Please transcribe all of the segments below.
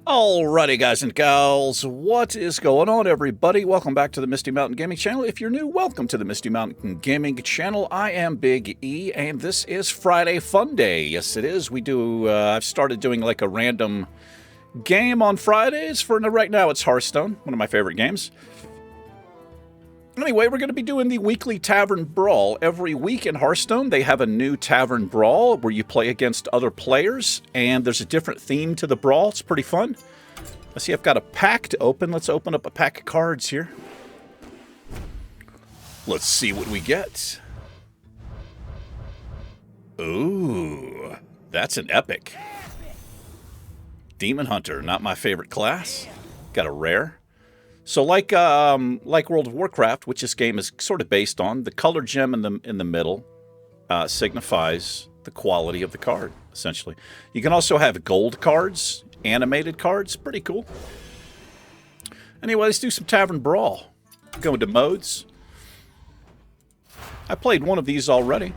Alrighty, guys and gals, what is going on, everybody? Welcome back to the Misty Mountain Gaming Channel. If you're new, welcome to the Misty Mountain Gaming Channel. I am Big E, and this is Friday Fun Day. Yes, it is. I've started doing like a random game on Fridays. Right now, it's Hearthstone, one of my favorite games. Anyway, we're going to be doing the weekly Tavern Brawl. Every week in Hearthstone, they have a new Tavern Brawl where you play against other players, and there's a different theme to the brawl. It's pretty fun. Let's see, I've got a pack to open. Let's open up a pack of cards here. Let's see what we get. Ooh, that's an epic. Demon Hunter, not my favorite class. Got a rare. So like World of Warcraft, which this game is sort of based on, the color gem in the middle signifies the quality of the card, essentially. You can also have gold cards, animated cards, pretty cool. Anyway, let's do some Tavern Brawl. Go into modes. I played one of these already.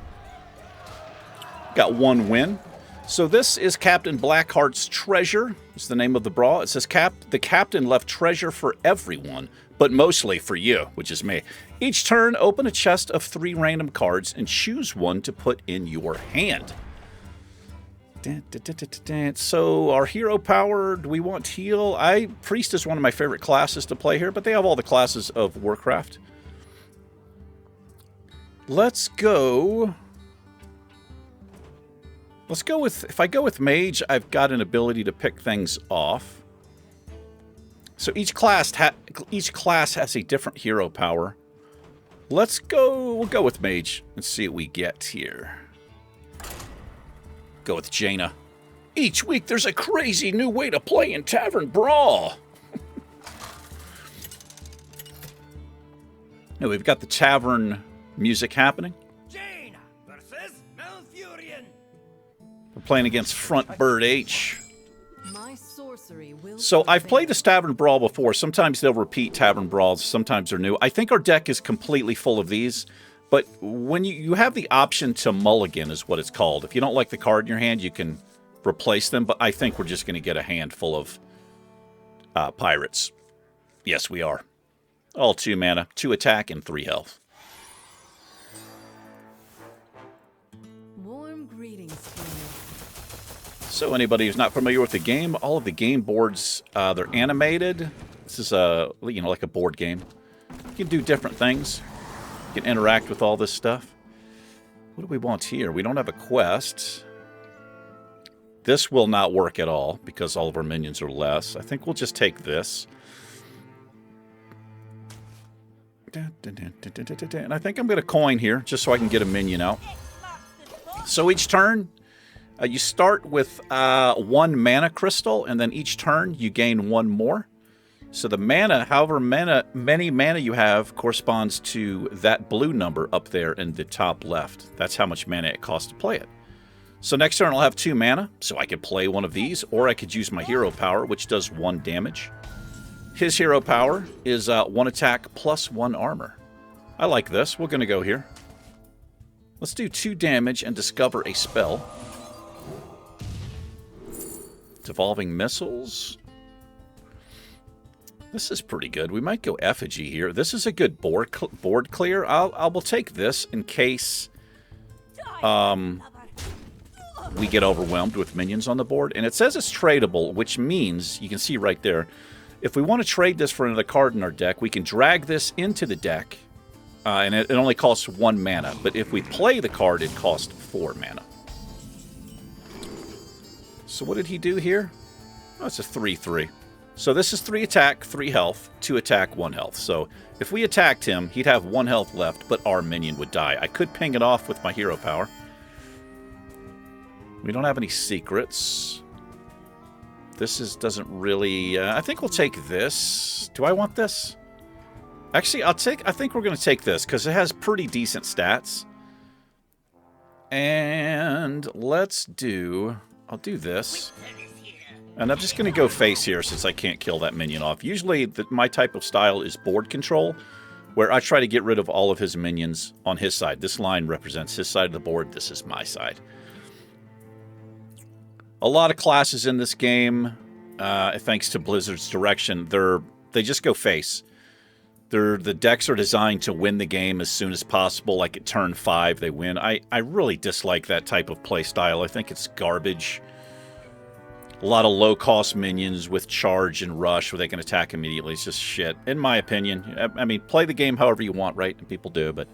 Got one win. So this is Captain Blackheart's Treasure. It's the name of the brawl. It says the captain left treasure for everyone, but mostly for you, which is me. Each turn, open a chest of 3 random cards and choose one to put in your hand. So our hero power, do we want heal? Priest is one of my favorite classes to play here, but they have all the classes of Warcraft. Let's go with, if I go with Mage, I've got an ability to pick things off. So each class has a different hero power. We'll go with Mage and see what we get here. Go with Jaina. Each week there's a crazy new way to play in Tavern Brawl. Now we've got the tavern music happening. We're playing against Front Bird H. So I've played this Tavern Brawl before. Sometimes they'll repeat Tavern Brawls. Sometimes they're new. I think our deck is completely full of these. But when you have the option to mulligan is what it's called. If you don't like the card in your hand, you can replace them. But I think we're just going to get a hand full of pirates. Yes, we are. All 2 mana, 2 attack, and 3 health. So anybody who's not familiar with the game, all of the game boards, they're animated. This is like a board game. You can do different things. You can interact with all this stuff. What do we want here? We don't have a quest. This will not work at all because all of our minions are less. I think we'll just take this. And I think I'm going to coin here just so I can get a minion out. So each turn, you start with 1 mana crystal, and then each turn you gain 1 more. So the mana, however many mana you have, corresponds to that blue number up there in the top left. That's how much mana it costs to play it. So next turn I'll have 2 mana, so I could play one of these, or I could use my hero power, which does 1 damage. His hero power is 1 attack plus 1 armor. I like this. We're going to go here. Let's do 2 damage and discover a spell. Devolving Missiles. This is pretty good. We might go Effigy here. This is a good board clear. I will take this in case we get overwhelmed with minions on the board. And it says it's tradable, which means, you can see right there, if we want to trade this for another card in our deck, we can drag this into the deck, and it only costs 1 mana. But if we play the card, it costs 4 mana. So what did he do here? Oh, it's a 3/3. So this is 3 attack, 3 health, 2 attack, 1 health. So if we attacked him, he'd have 1 health left, but our minion would die. I could ping it off with my hero power. We don't have any secrets. This doesn't really... I think we'll take this. Do I want this? Actually, I think we're going to take this, because it has pretty decent stats. And let's do... I'll do this. And I'm just going to go face here since I can't kill that minion off. Usually my type of style is board control, where I try to get rid of all of his minions on his side. This line represents his side of the board. This is my side. A lot of classes in this game, thanks to Blizzard's direction, they just go face. The decks are designed to win the game as soon as possible, like at turn 5 they win. I really dislike that type of play style. I think it's garbage. A lot of low-cost minions with charge and rush where they can attack immediately. It's just shit, in my opinion. I mean, play the game however you want, right? And people do, but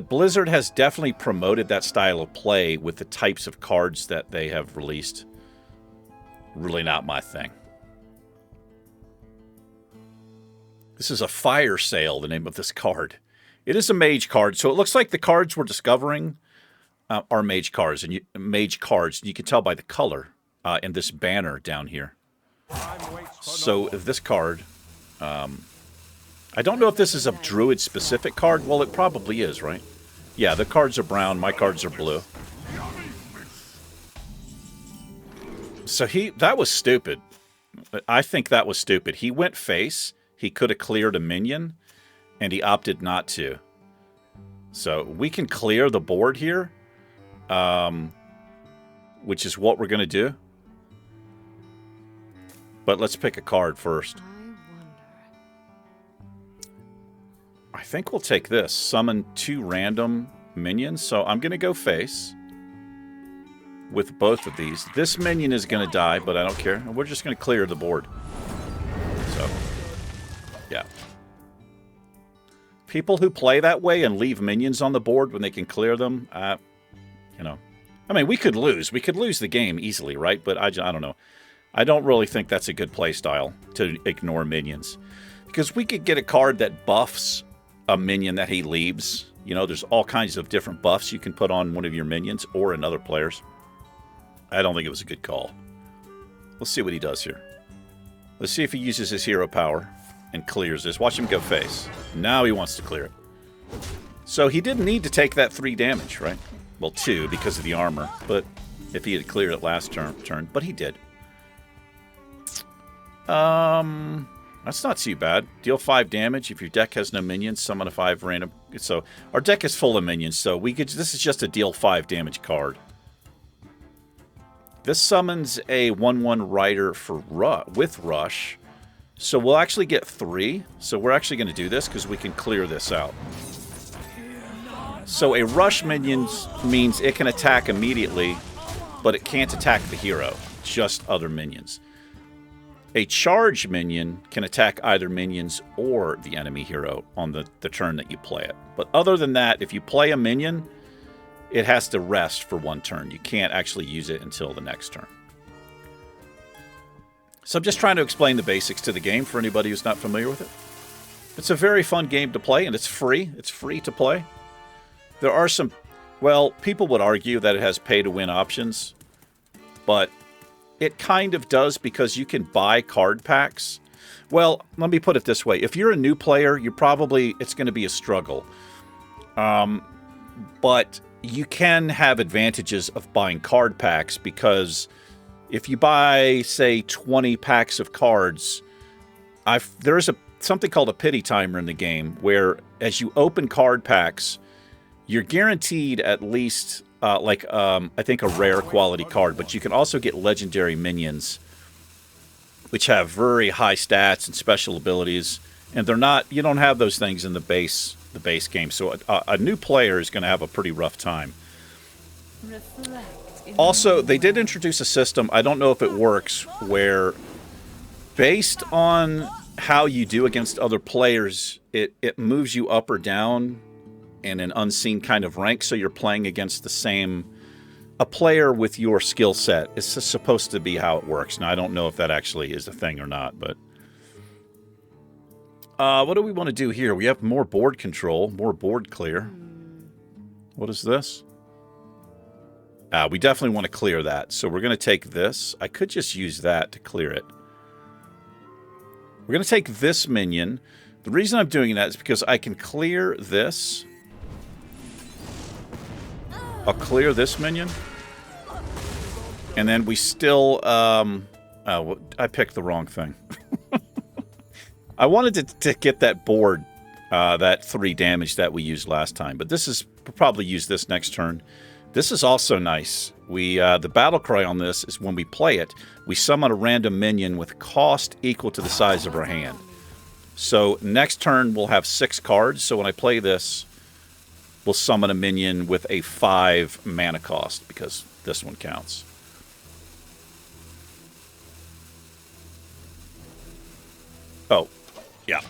Blizzard has definitely promoted that style of play with the types of cards that they have released. Really not my thing. This is a Fire Sale, the name of this card. It is a mage card, so it looks like the cards we're discovering are mage cards, and you can tell by the color in this banner down here. So this card, I don't know if this is a druid-specific card. Well, it probably is, right? Yeah, the cards are brown, my cards are blue. So that was stupid. I think that was stupid. He went face. He could have cleared a minion, and he opted not to. So we can clear the board here, which is what we're going to do. But let's pick a card first. I think we'll take this. Summon 2 random minions. So I'm going to go face with both of these. This minion is going to die, but I don't care. We're just going to clear the board. So, yeah. People who play that way and leave minions on the board when they can clear them, you know. I mean, we could lose. We could lose the game easily, right? But I don't know. I don't really think that's a good play style to ignore minions. Because we could get a card that buffs a minion that he leaves. You know, there's all kinds of different buffs you can put on one of your minions or another player's. I don't think it was a good call. Let's see what he does here. Let's see if he uses his hero power and clears this. Watch him go face. Now he wants to clear it. So he didn't need to take that 3 damage, right? Well, 2 because of the armor. But if he had cleared it last turn, but he did. That's not too bad. Deal 5 damage. If your deck has no minions, summon a 5 random. So our deck is full of minions, so this is just a deal 5 damage card. This summons a 1/1 rider with rush. So we'll actually get 3. So we're actually going to do this because we can clear this out. So a rush minion means it can attack immediately, but it can't attack the hero, just other minions. A charge minion can attack either minions or the enemy hero on the turn that you play it. But other than that, if you play a minion, it has to rest for 1 turn. You can't actually use it until the next turn. So I'm just trying to explain the basics to the game for anybody who's not familiar with it. It's a very fun game to play, and it's free. It's free to play. There are some... Well, people would argue that it has pay-to-win options, but it kind of does because you can buy card packs. Well, let me put it this way. If you're a new player, it's going to be a struggle. But you can have advantages of buying card packs because if you buy, say, 20 packs of cards, there is something called a pity timer in the game where as you open card packs, you're guaranteed at least... I think a rare quality card, but you can also get legendary minions, which have very high stats and special abilities, and you don't have those things in the base game. So a new player is going to have a pretty rough time. Also, they did introduce a system, I don't know if it works, where based on how you do against other players, it moves you up or down in an unseen kind of rank, so you're playing against a player with your skill set. It's just supposed to be how it works. Now, I don't know if that actually is a thing or not, but... what do we want to do here? We have more board control, more board clear. What is this? We definitely want to clear that, so we're going to take this. I could just use that to clear it. We're going to take this minion. The reason I'm doing that is because I can clear this... I'll clear this minion. And then we still Oh, well, I picked the wrong thing. I wanted to get that board, that 3 damage that we used last time, but this is we'll probably use this next turn. This is also nice. We the battle cry on this is when we play it, we summon a random minion with cost equal to the size of our hand. So next turn we'll have 6 cards. So when I play this, we'll summon a minion with a 5 mana cost because this one counts. Oh, yeah.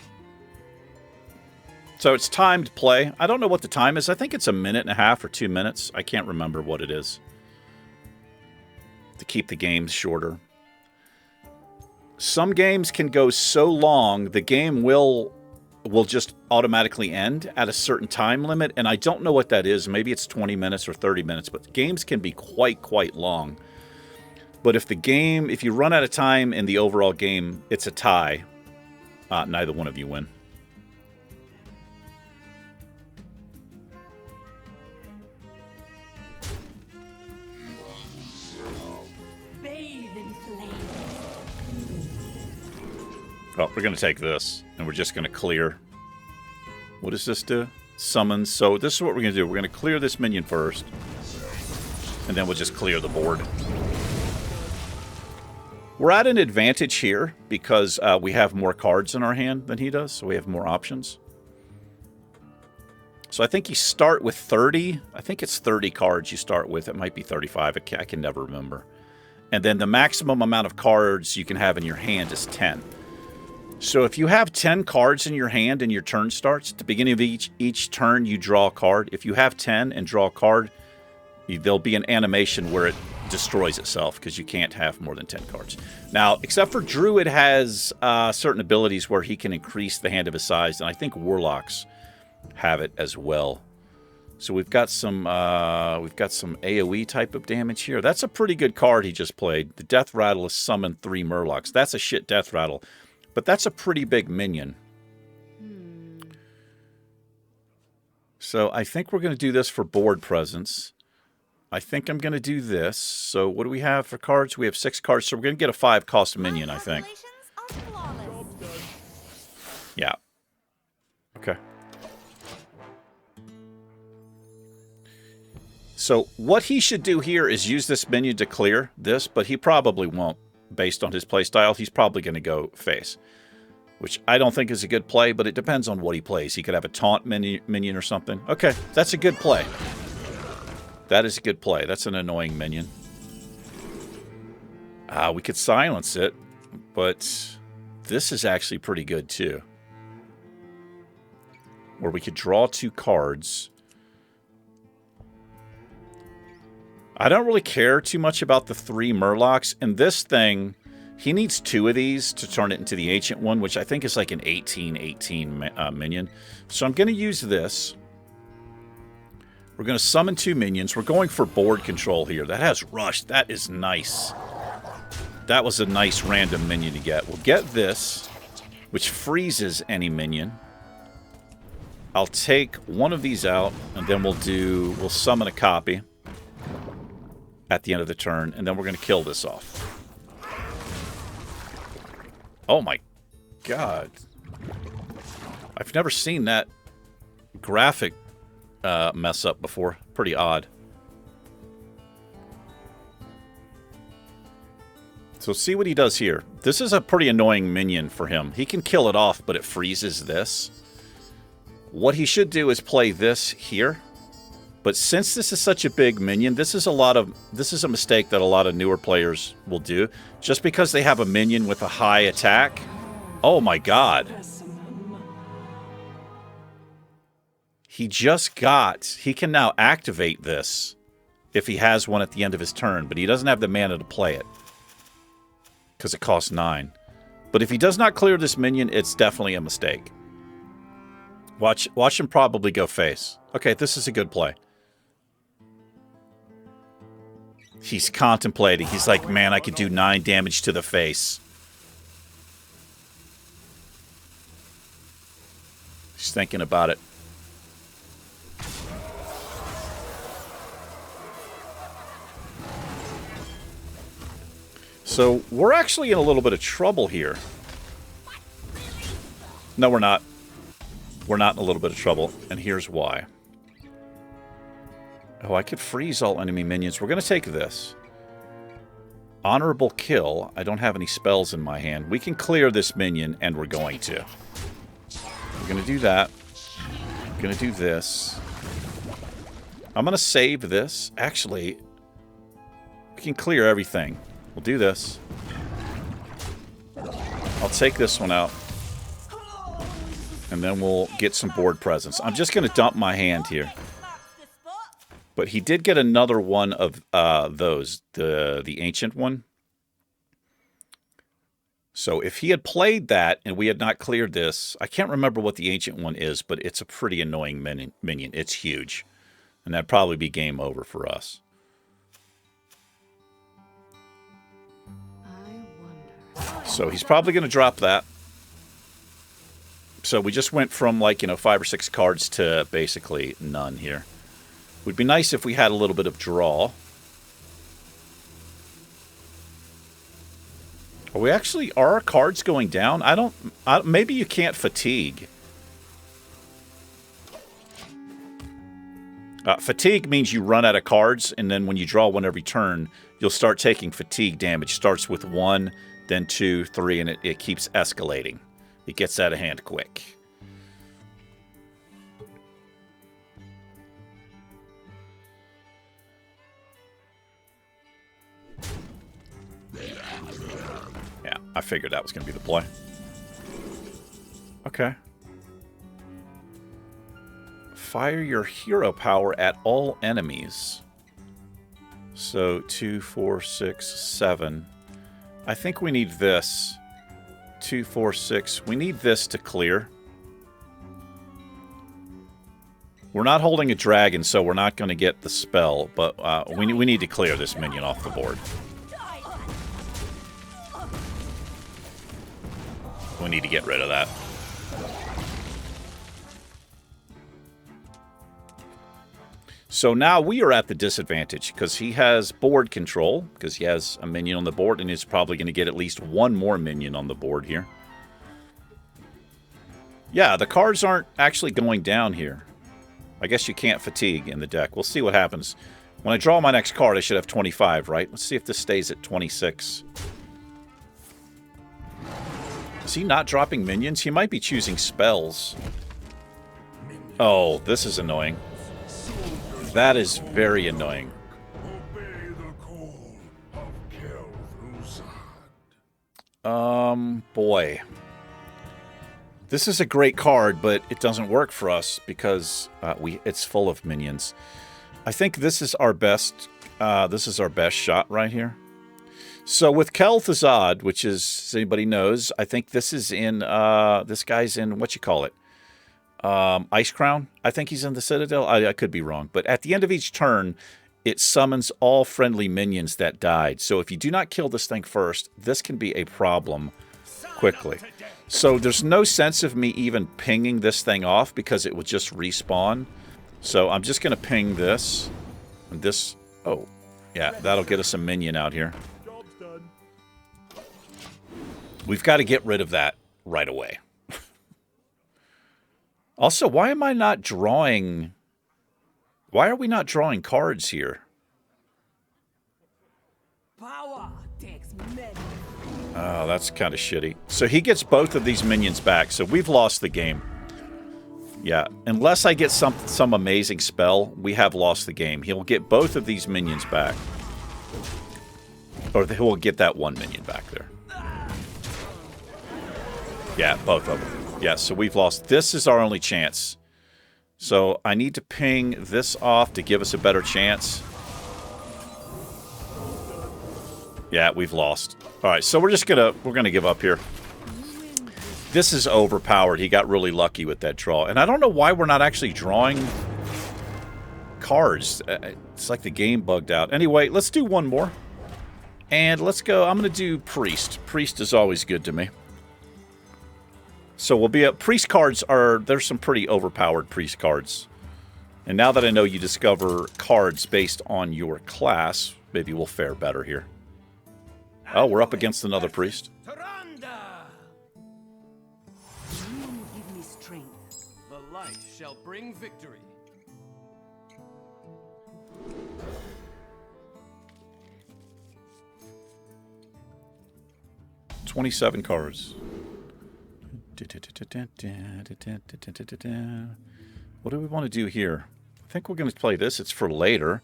So it's timed play. I don't know what the time is. I think it's 1.5 minutes or 2 minutes. I can't remember what it is. To keep the games shorter. Some games can go so long, the game will just automatically end at a certain time limit, and I don't know what that is. Maybe it's 20 minutes or 30 minutes, but games can be quite long. But if you run out of time in the overall game, it's a tie. Neither one of you win. Well, we're going to take this, and we're just going to clear. What does this do? Summons. So this is what we're going to do. We're going to clear this minion first, and then we'll just clear the board. We're at an advantage here because we have more cards in our hand than he does, so we have more options. So I think you start with 30. I think it's 30 cards you start with. It might be 35. I can never remember. And then the maximum amount of cards you can have in your hand is 10. So if you have 10 cards in your hand and your turn starts, at the beginning of each turn you draw a card. If you have 10 and draw a card, there'll be an animation where it destroys itself because you can't have more than 10 cards. Now, except for Druid has certain abilities where he can increase the hand of his size, and I think Warlocks have it as well. So we've got some AoE type of damage here. That's a pretty good card he just played. The Death Rattle is summoned 3 Murlocs. That's a shit Death Rattle. But that's a pretty big minion. So I think we're going to do this for board presence. I think I'm going to do this. So what do we have for cards? We have 6 cards. So we're going to get a 5 cost minion, I think. Yeah. Okay. So what he should do here is use this minion to clear this, but he probably won't. Based on his playstyle, he's probably going to go face, which I don't think is a good play, but it depends on what he plays. He could have a taunt minion or something. Okay, that's a good play. That is a good play. That's an annoying minion. We could silence it, but this is actually pretty good too. Or we could draw 2 cards. I don't really care too much about the 3 Murlocs. And this thing, he needs 2 of these to turn it into the Ancient one, which I think is like an 18/18 minion. So I'm going to use this. We're going to summon 2 minions. We're going for board control here. That has Rush. That is nice. That was a nice random minion to get. We'll get this, which freezes any minion. I'll take one of these out, and then we'll summon a copy at the end of the turn, and then we're going to kill this off. Oh my god. I've never seen that graphic mess up before. Pretty odd. So see what he does here. This is a pretty annoying minion for him. He can kill it off, but it freezes this. What he should do is play this here. But since this is such a big minion, this is a mistake that a lot of newer players will do. Just because they have a minion with a high attack. Oh my god. He can now activate this if he has one at the end of his turn, but he doesn't have the mana to play it. Because it costs 9. But if he does not clear this minion, it's definitely a mistake. Watch him probably go face. Okay, this is a good play. He's contemplating. He's like, man, I could do 9 damage to the face. He's thinking about it. So we're actually in a little bit of trouble here. No, we're not. We're not in a little bit of trouble, and here's why. Oh, I could freeze all enemy minions. We're going to take this. Honorable kill. I don't have any spells in my hand. We can clear this minion, and we're going to. We're going to do that. We're going to do this. I'm going to save this. Actually, we can clear everything. We'll do this. I'll take this one out. And then we'll get some board presence. I'm just going to dump my hand here. But he did get another one of those, the ancient one. So if he had played that and we had not cleared this, I can't remember what the ancient one is, but it's a pretty annoying minion. It's huge. And that'd probably be game over for us. So he's probably going to drop that. So we just went from, like, 5 or 6 cards to basically none here. Would be nice if we had a little bit of draw. Are our cards going down? Maybe you can't fatigue. Fatigue means you run out of cards, and then when you draw one every turn, you'll start taking fatigue damage. Starts with 1, then 2, 3, and it keeps escalating. It gets out of hand quick. Yeah, I figured that was going to be the play. Okay. Fire your hero power at all enemies. So 2, 4, 6, 7. I think we need this. 2, 4, 6. We need this to clear. We're not holding a dragon, so we're not going to get the spell, but we need to clear this minion off the board. We need to get rid of that. So now we are at the disadvantage because he has board control, because he has a minion on the board, and he's probably going to get at least one more minion on the board here. Yeah, the cards aren't actually going down here. I guess you can't fatigue in the deck. We'll see what happens. When I draw my next card, I should have 25, right? Let's see if this stays at 26. Is he not dropping minions? He might be choosing spells. Oh, this is annoying. That is very annoying. Boy. This is a great card, but it doesn't work for us because it's full of minions. I think this is our best. This is our best shot right here. So with Kel'Thuzad, which is, as anybody knows, I think this is in. This guy's in what you call it. Ice Crown. I think he's in the Citadel. I could be wrong, but at the end of each turn, it summons all friendly minions that died. So if you do not kill this thing first, this can be a problem quickly. So there's no sense of me even pinging this thing off because it would just respawn. So I'm just going to ping this. And this... Oh, yeah, that'll get us a minion out here. We've got to get rid of that right away. Also, why am I not drawing... Why are we not drawing cards here? Power takes many. Oh, that's kind of shitty. So he gets both of these minions back, so we've lost the game. Yeah, unless I get some amazing spell, we have lost the game. He'll get both of these minions back. Or he'll get that one minion back there. Yeah, both of them. Yeah, so we've lost. This is our only chance. So I need to ping this off to give us a better chance. Yeah, we've lost. All right, so we're gonna give up here. This is overpowered. He got really lucky with that draw. And I don't know why we're not actually drawing cards. It's like the game bugged out. Anyway, let's do one more. And let's go. I'm going to do Priest. Priest is always good to me. So we'll be at Priest cards there's some pretty overpowered Priest cards. And now that I know you discover cards based on your class, maybe we'll fare better here. Oh, we're up against another priest. Taranda! You give me strength. The light shall bring victory. $27 cards. What do we want to do here? I think we're going to play this. It's for later.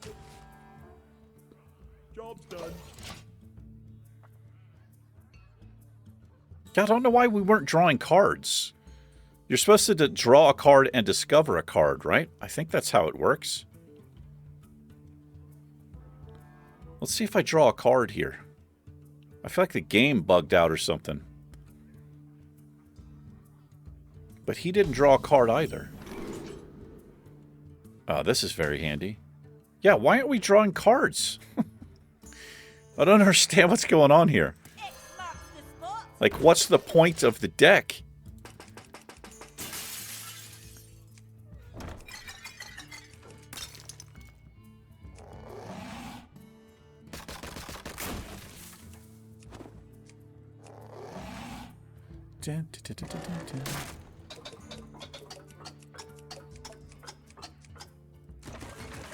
Job's done. I don't know why we weren't drawing cards. You're supposed to draw a card and discover a card, right? I think that's how it works. Let's see if I draw a card here. I feel like the game bugged out or something. But he didn't draw a card either. Oh, this is very handy. Yeah, why aren't we drawing cards? I don't understand what's going on here. Like, what's the point of the deck?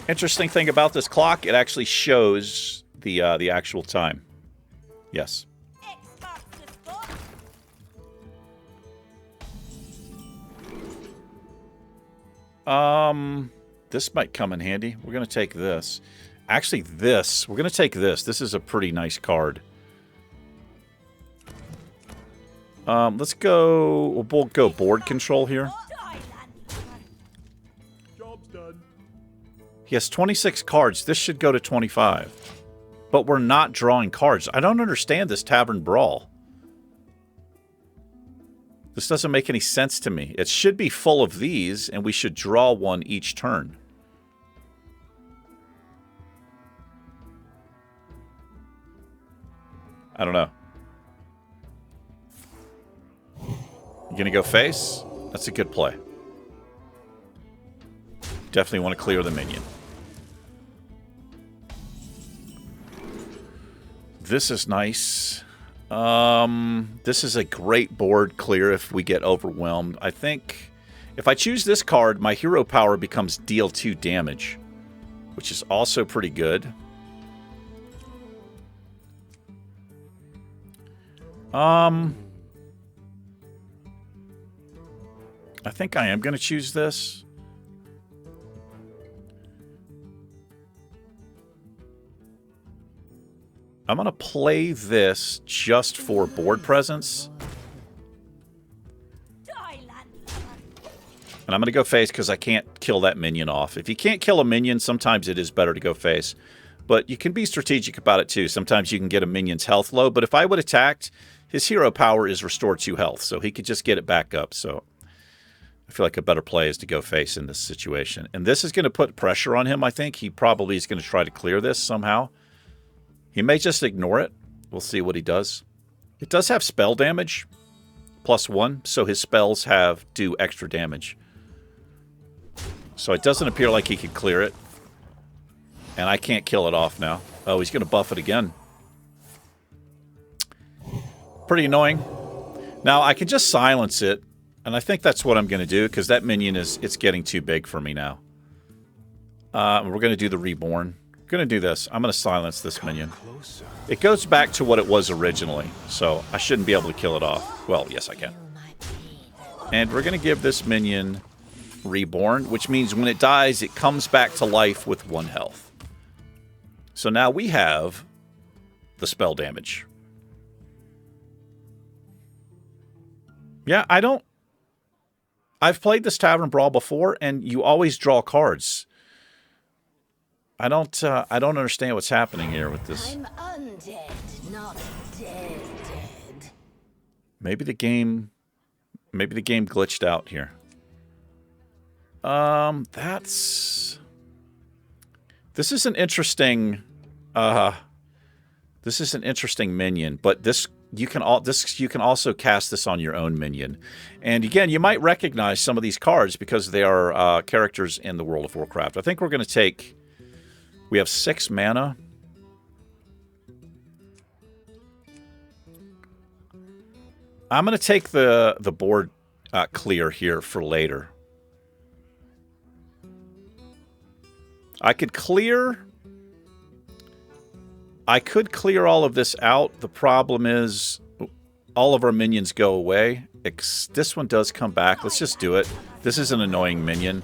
Interesting thing about this clock, it actually shows the actual time. Yes. This might come in handy. We're gonna take this. Actually, we're gonna take this. This is a pretty nice card. Let's go. We'll go board control here. Job's done. He has 26 cards. This should go to 25. But we're not drawing cards. I don't understand this Tavern Brawl. This doesn't make any sense to me. It should be full of these, and we should draw one each turn. I don't know. You gonna go face? That's a good play. Definitely want to clear the minion. This is nice. This is a great board clear if we get overwhelmed. I think if I choose this card, my hero power becomes deal 2 damage, which is also pretty good. I think I am going to choose this. I'm going to play this just for board presence. And I'm going to go face because I can't kill that minion off. If you can't kill a minion, sometimes it is better to go face. But you can be strategic about it too. Sometimes you can get a minion's health low. But if I would attack, his hero power is restored 2 health. So he could just get it back up. So I feel like a better play is to go face in this situation. And this is going to put pressure on him, I think. He probably is going to try to clear this somehow. He may just ignore it. We'll see what he does. It does have spell damage, +1, so his spells do extra damage. So it doesn't appear like he could clear it. And I can't kill it off now. Oh, he's going to buff it again. Pretty annoying. Now, I can just silence it, and I think that's what I'm going to do, because that minion it's getting too big for me now. We're going to do the Reborn. I'm going to do this. I'm going to silence this minion. It goes back to what it was originally, so I shouldn't be able to kill it off. Well, yes, I can. And we're going to give this minion Reborn, which means when it dies, it comes back to life with 1 health. So now we have the spell damage. Yeah, I've played this Tavern Brawl before, and you always draw cards. I don't understand what's happening here with this. I'm undead, not dead. Maybe the game glitched out here. This is an interesting minion, but you can also cast this on your own minion. And again, you might recognize some of these cards because they are characters in the World of Warcraft. I think we're going to take. We have 6 mana. I'm going to take the board clear here for later. I could clear all of this out. The problem is all of our minions go away. This one does come back. Let's just do it. This is an annoying minion.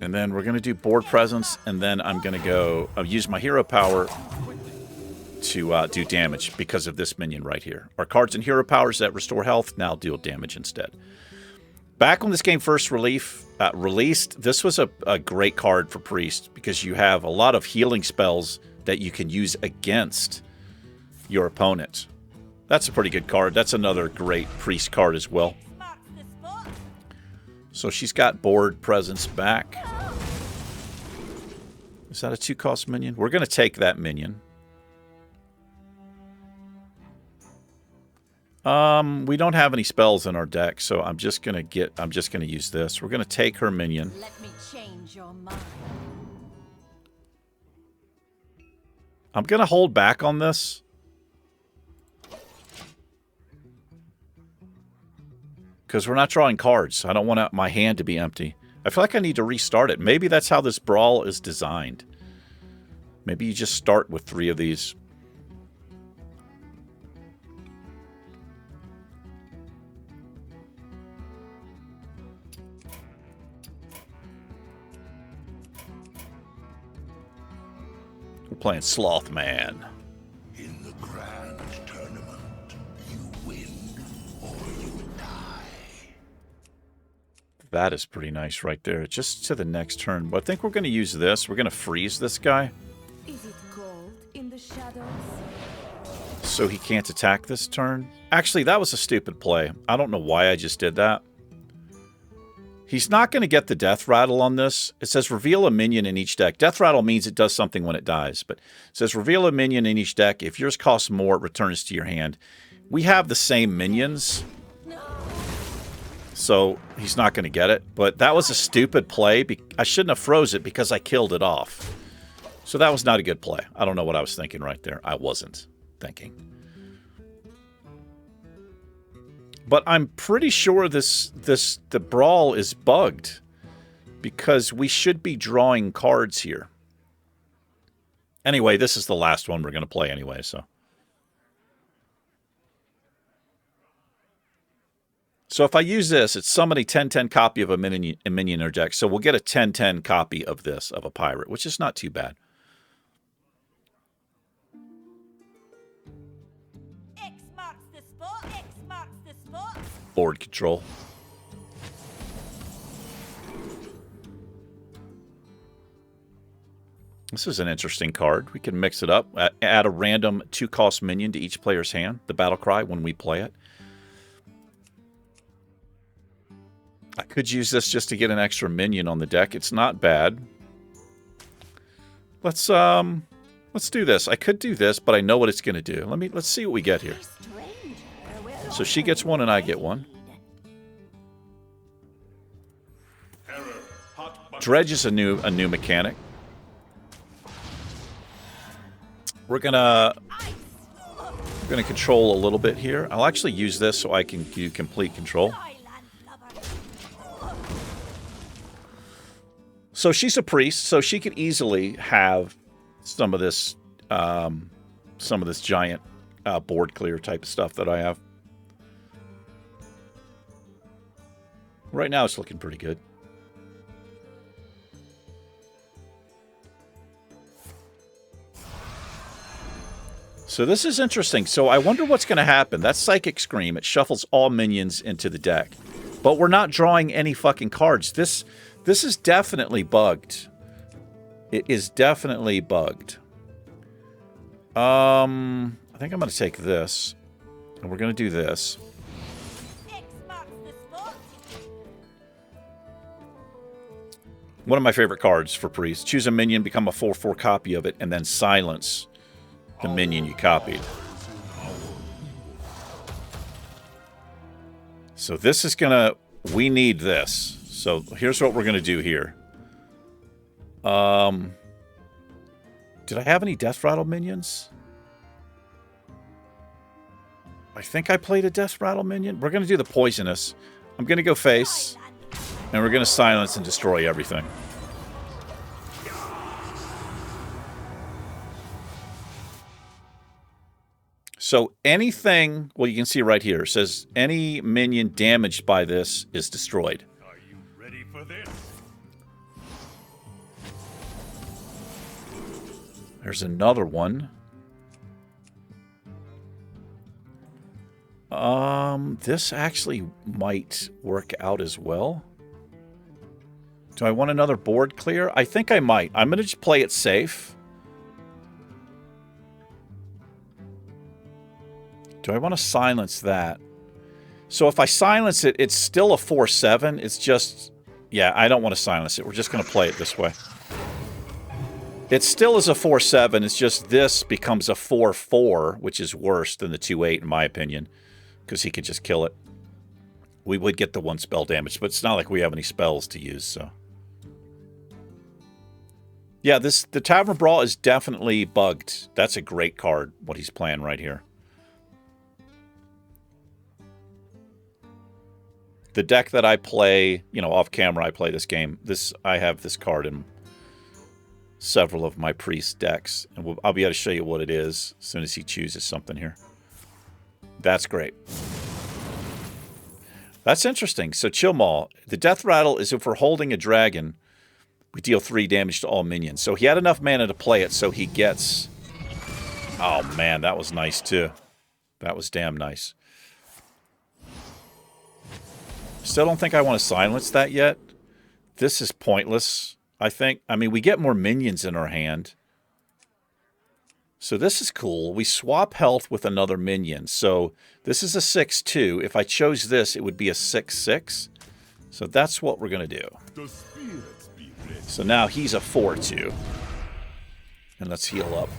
And then we're going to do board presence, and then I'm going to go use my hero power to do damage because of this minion right here. Our cards and hero powers that restore health now deal damage instead. Back when this game first released, this was a great card for Priest because you have a lot of healing spells that you can use against your opponent. That's a pretty good card. That's another great Priest card as well. So she's got board presence back. Is that a 2-cost minion? We're going to take that minion. We don't have any spells in our deck, so I'm just gonna use this. We're gonna take her minion. Let me change your mind. I'm gonna hold back on this. Because we're not drawing cards. I don't want my hand to be empty. I feel like I need to restart it. Maybe that's how this brawl is designed. Maybe you just start with 3 of these. We're playing Sloth Man. In the grand tournament, you win or you die. That is pretty nice right there. Just to the next turn. But I think we're going to use this. We're going to freeze this guy. Is it cold in the shadows? So he can't attack this turn. Actually, that was a stupid play. I don't know why I just did that. He's not going to get the death rattle on this. It says reveal a minion in each deck. Death rattle means it does something when it dies. But it says reveal a minion in each deck. If yours costs more, it returns to your hand. We have the same minions. So he's not going to get it. But that was a stupid play. I shouldn't have froze it because I killed it off. So that was not a good play. I don't know what I was thinking right there. I wasn't thinking. But I'm pretty sure the brawl is bugged because we should be drawing cards here. Anyway, this is the last one we're going to play anyway, so. So if I use this, it's summon a 10-10 copy of a minion in our deck. So we'll get a 10-10 copy of this, of a pirate, which is not too bad. Board control. This is an interesting card. We can mix it up. Add a random 2-cost minion to each player's hand. The battle cry when we play it. I could use this just to get an extra minion on the deck. It's not bad. Let's do this. I could do this, but I know what it's going to do. Let's see what we get here. So she gets one and I get one. Dredge is a new mechanic. We're gonna control a little bit here. I'll actually use this so I can do complete control. So she's a priest, so she could easily have some of this giant board clear type of stuff that I have. Right now, it's looking pretty good. So this is interesting. So I wonder what's going to happen. That's Psychic Scream. It shuffles all minions into the deck. But we're not drawing any fucking cards. This is definitely bugged. It is definitely bugged. I think I'm going to take this. And we're going to do this. One of my favorite cards for Priest. Choose a minion, become a 4/4 copy of it, and then silence the minion you copied. So this is gonna... We need this. So here's what we're gonna do here. Did I have any Death Rattle minions? I think I played a Death Rattle minion. We're going to do the poisonous. I'm going to go face, and we're going to silence and destroy everything. So anything, well, you can see right here, it says any minion damaged by this is destroyed. Are you ready for this? There's another one. This actually might work out as well. Do I want another board clear? I think I might. I'm going to just play it safe. Do I want to silence that? So if I silence it, it's still a 4/7. It's just... Yeah, I don't want to silence it. We're just going to play it this way. It still is a 4/7. It's just this becomes a 4/4, which is worse than the 2/8 in my opinion, because he could just kill it. We would get the 1 spell damage, but it's not like we have any spells to use, so... Yeah, the Tavern Brawl is definitely bugged. That's a great card, what he's playing right here. The deck that I play, you know, off camera, I play this game. I have this card in several of my priest decks, and I'll be able to show you what it is as soon as he chooses something here. That's great. That's interesting. So Chill Maul, the Death Rattle is if we're holding a dragon, we deal 3 damage to all minions. So he had enough mana to play it, so he gets... Oh man, that was nice too. That was damn nice. Still don't think I want to silence that yet. This is pointless, I think. I mean, we get more minions in our hand. So this is cool. We swap health with another minion. So this is a 6/2. If I chose this, it would be a 6/6. So that's what we're going to do. So now he's a 4/2. And let's heal up.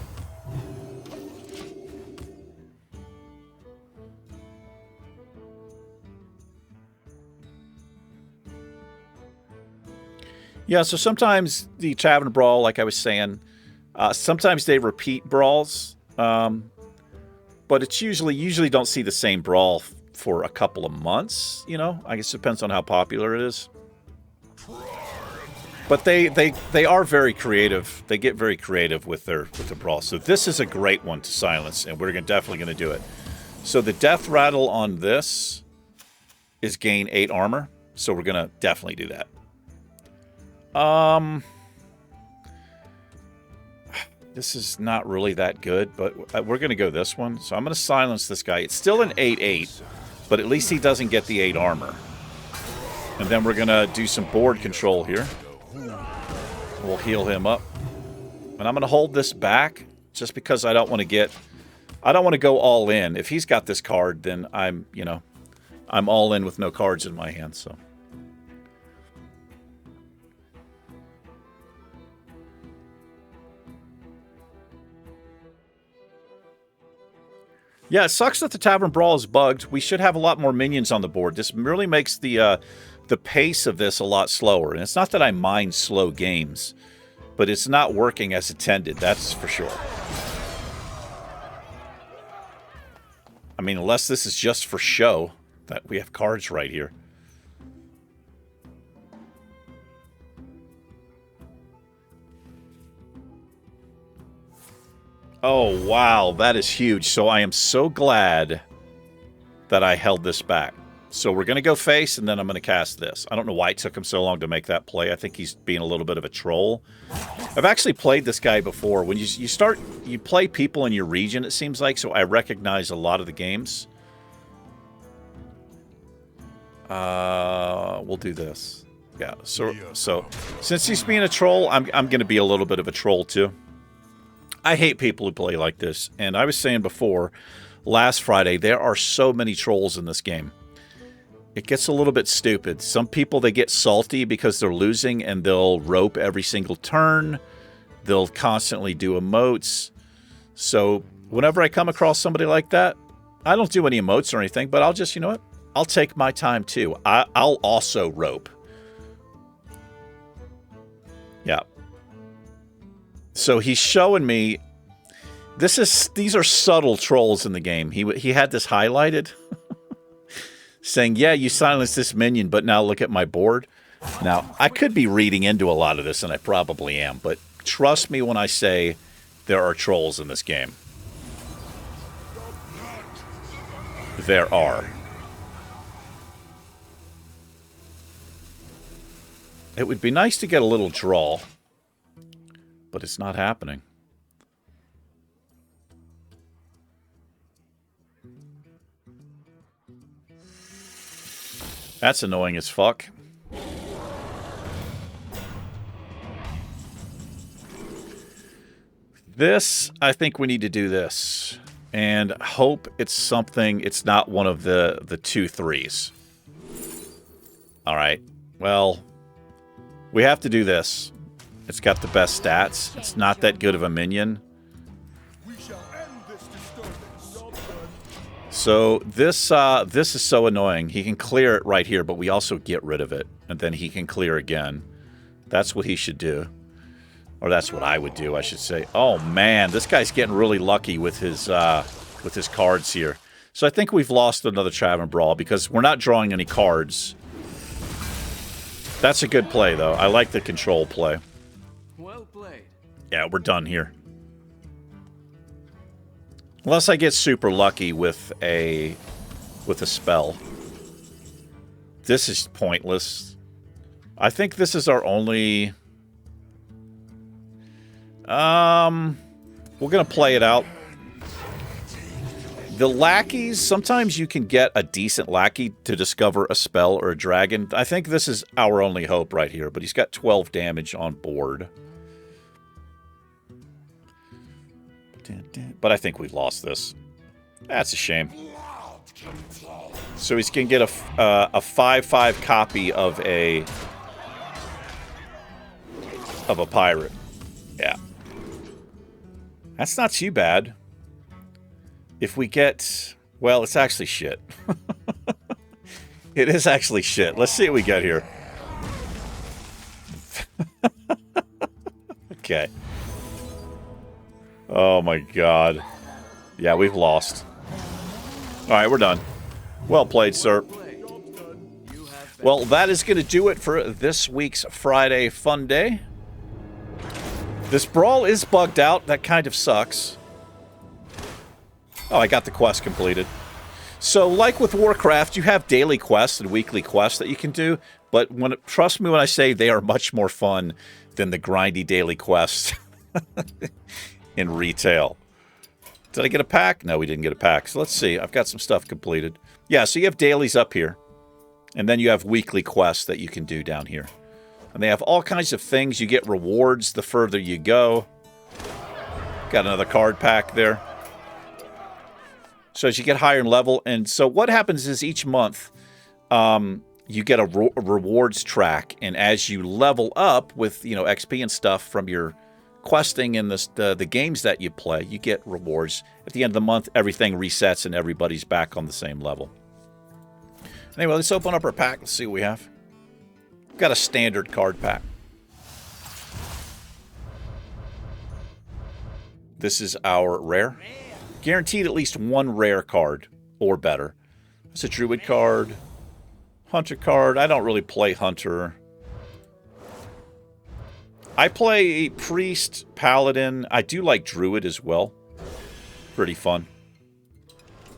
Yeah, so sometimes the Tavern Brawl, like I was saying, sometimes they repeat brawls, but it's usually don't see the same brawl for a couple of months, you know? I guess it depends on how popular it is. But they are very creative. They get very creative with the brawl. So this is a great one to silence, and we're definitely going to do it. So the Death Rattle on this is gain 8 armor, so we're going to definitely do that. This is not really that good, but we're going to go this one. So I'm going to silence this guy. It's still an 8/8, but at least he doesn't get the 8 armor. And then we're going to do some board control here. We'll heal him up. And I'm going to hold this back just because I don't want to go all in. If he's got this card, then I'm all in with no cards in my hand, so... Yeah, it sucks that the Tavern Brawl is bugged. We should have a lot more minions on the board. This really makes the pace of this a lot slower. And it's not that I mind slow games, but it's not working as intended, that's for sure. I mean, unless this is just for show, that we have cards right here. Oh, wow, that is huge. So I am so glad that I held this back. So we're going to go face, and then I'm going to cast this. I don't know why it took him so long to make that play. I think he's being a little bit of a troll. I've actually played this guy before. When you play people in your region, it seems like, so I recognize a lot of the games. We'll do this. Yeah, so since he's being a troll, I'm going to be a little bit of a troll too. I hate people who play like this. And I was saying before, last Friday, there are so many trolls in this game. It gets a little bit stupid. Some people, they get salty because they're losing and they'll rope every single turn. They'll constantly do emotes. So whenever I come across somebody like that, I don't do any emotes or anything, but I'll just, you know what? I'll take my time too. I'll also rope. Yeah. So he's showing me, These are subtle trolls in the game. He had this highlighted, saying, "Yeah, you silenced this minion, but now look at my board." Now, I could be reading into a lot of this, and I probably am, but trust me when I say there are trolls in this game. There are. It would be nice to get a little draw, but it's not happening. That's annoying as fuck. This, I think we need to do this. And hope it's something, it's not one of the 2/3s. Alright. Well, we have to do this. It's got the best stats. It's not that good of a minion. So this is so annoying. He can clear it right here, but we also get rid of it. And then he can clear again. That's what he should do. Or that's what I would do, I should say. Oh, man. This guy's getting really lucky with his cards here. So I think we've lost another Tavern Brawl because we're not drawing any cards. That's a good play, though. I like the control play. Well played. Yeah, we're done here. Unless I get super lucky with a spell. This is pointless. I think this is our only... we're gonna play it out. The lackeys, sometimes you can get a decent lackey to discover a spell or a dragon. I think this is our only hope right here, but he's got 12 damage on board. But I think we've lost this. That's a shame. So he's going to get a 5/5 copy of a pirate. Yeah. That's not too bad. If we get... Well, it's actually shit. It is actually shit. Let's see what we get here. Okay. Oh my god. Yeah, we've lost. Alright, we're done. Well played, sir. Well, that is going to do it for this week's Friday Fun Day. This brawl is bugged out. That kind of sucks. Oh, I got the quest completed. So, like with Warcraft, you have daily quests and weekly quests that you can do, but trust me when I say they are much more fun than the grindy daily quests in retail. Did I get a pack? No, we didn't get a pack. So let's see. I've got some stuff completed. Yeah, so you have dailies up here. And then you have weekly quests that you can do down here. And they have all kinds of things. You get rewards the further you go. Got another card pack there. So as you get higher in level, and so what happens is each month you get a rewards track, and as you level up with XP and stuff from your questing and the games that you play, you get rewards. At the end of the month, everything resets and everybody's back on the same level. Anyway, let's open up our pack. Let's see what we have. We've got a standard card pack. This is our rare. Guaranteed at least one rare card or better. It's a druid card. Hunter card. I don't really play hunter. I play priest, paladin. I do like druid as well. Pretty fun.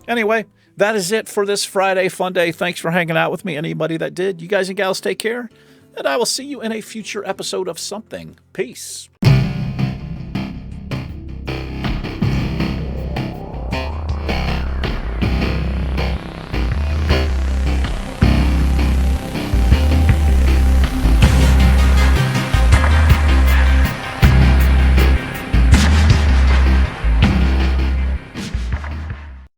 Anyway, that is it for this Friday Fun Day. Thanks for hanging out with me. Anybody that did, you guys and gals take care. And I will see you in a future episode of something. Peace.